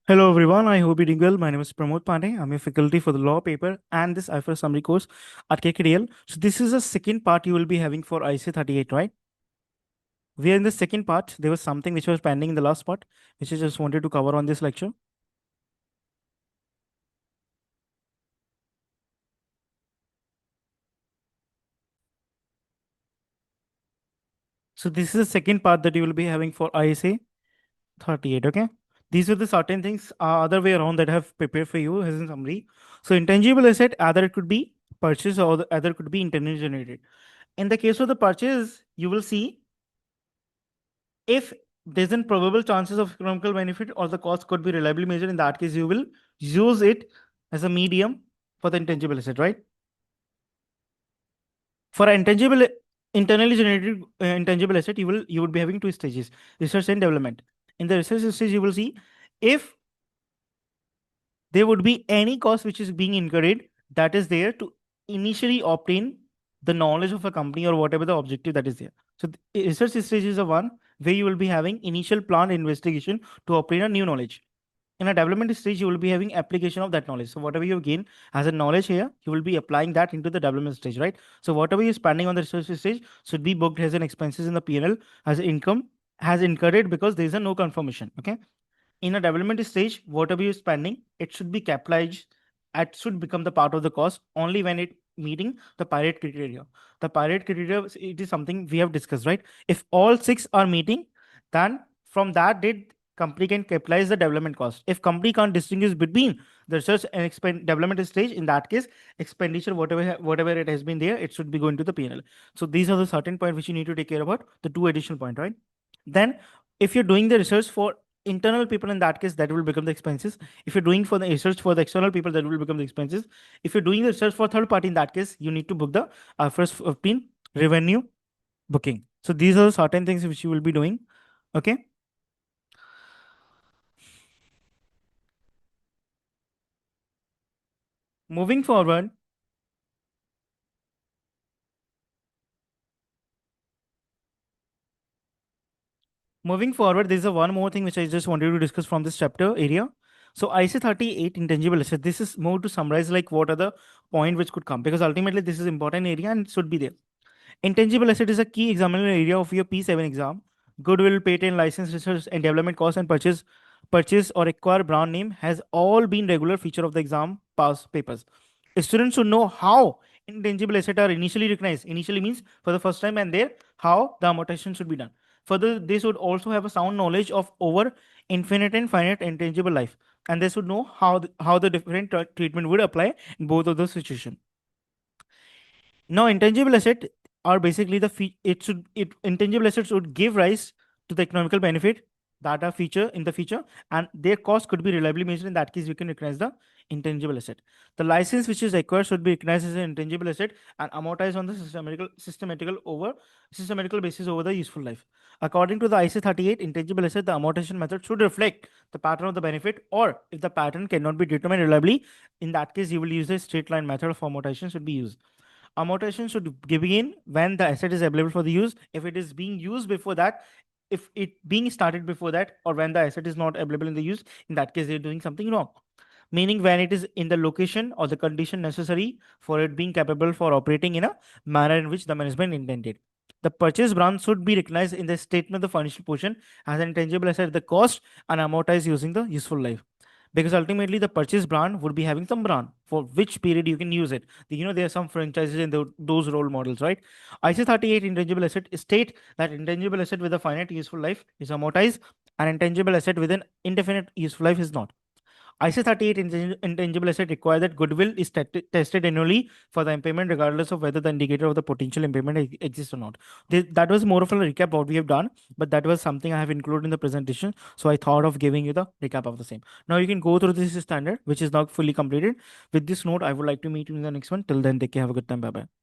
Hello everyone, I hope you're doing well. My name is Pramod Pandey. I'm a faculty for the law paper and this IFRS summary course at KKDL. So this is the second part you will be having for IC 38, right? We are in the second part. There was something which was pending in the last part, which I just wanted to cover on this lecture. So this is the second part that you will be having for ISA 38, okay? These are the certain things other way around that I have prepared for you as in summary. So intangible asset, either it could be purchase or the other could be internally generated. In the case of the purchase, you will see if there's an probable chances of economical benefit or the cost could be reliably measured, in that case, you will use it as a medium for the intangible asset, right? For an intangible internally generated intangible asset, you would be having two stages: research and development. In the research stage, you will see if there would be any cost which is being incurred that is there to initially obtain the knowledge of a company or whatever the objective that is there. So the research stage is the one where you will be having initial planned investigation to obtain a new knowledge. In a development stage, you will be having application of that knowledge. So whatever you gain as a knowledge here, you will be applying that into the development stage, right? So whatever you're spending on the research stage should be booked as an expenses in the P&L as income has incurred because there is a no confirmation. Okay. In a development stage, whatever you're spending, it should be capitalized. It should become the part of the cost only when it meeting the pirate criteria. The pirate criteria, it is something we have discussed, right? If all six are meeting, then from that date, company can capitalize the development cost. If company can't distinguish between the research and development stage, in that case, expenditure, whatever it has been there, it should be going to the P&L. So these are the certain point which you need to take care about, the two additional point, right? Then if you're doing the research for internal people, in that case that will become the expenses. If you're doing for the research for the external people, that will become the expenses. If you're doing the research for third party, in that case you need to book the first 15 revenue booking. So these are certain things which you will be doing. Okay, moving forward, there's a one more thing which I just wanted to discuss from this chapter area. So IC 38 intangible asset, this is more to summarize like what are the point which could come, because ultimately this is important area and should be there. Intangible asset is a key examination area of your P7 exam. Goodwill, patent, license, research and development cost and purchase or acquire brand name has all been regular feature of the exam pass papers. Students should know how intangible assets are initially recognized. Initially means for the first time, and there how the amortization should be done. Further, they should also have a sound knowledge of over infinite and finite intangible life, and they should know how the different treatment would apply in both of those situations. Now, intangible asset are basically intangible assets would give rise to the economical benefit that are feature in the future, and their cost could be reliably measured. In that case, we can recognize the intangible asset. The license which is acquired should be recognized as an intangible asset and amortized on the systematical basis over the useful life. According to the IC 38 intangible asset, the amortization method should reflect the pattern of the benefit, or if the pattern cannot be determined reliably, in that case, you will use a straight line method of amortization should be used. Amortization should begin when the asset is available for the use. If it is being used before that, if it being started before that, or when the asset is not available in the use, in that case, they're doing something wrong. Meaning when it is in the location or the condition necessary for it being capable for operating in a manner in which the management intended. The purchase branch should be recognized in the statement of the financial portion as an intangible asset at the cost and amortized using the useful life, because ultimately the purchase brand would be having some brand for which period you can use it. There are some franchises in those role models, right? IC 38 intangible asset state that intangible asset with a finite useful life is amortized and intangible asset with an indefinite useful life is not. IC 38 intangible asset require that goodwill is tested annually for the impairment, regardless of whether the indicator of the potential impairment exists or not. That was more of a recap what we have done, but that was something I have included in the presentation. So I thought of giving you the recap of the same. Now you can go through this standard, which is now fully completed. With this note, I would like to meet you in the next one. Till then, take care. Have a good time. Bye bye.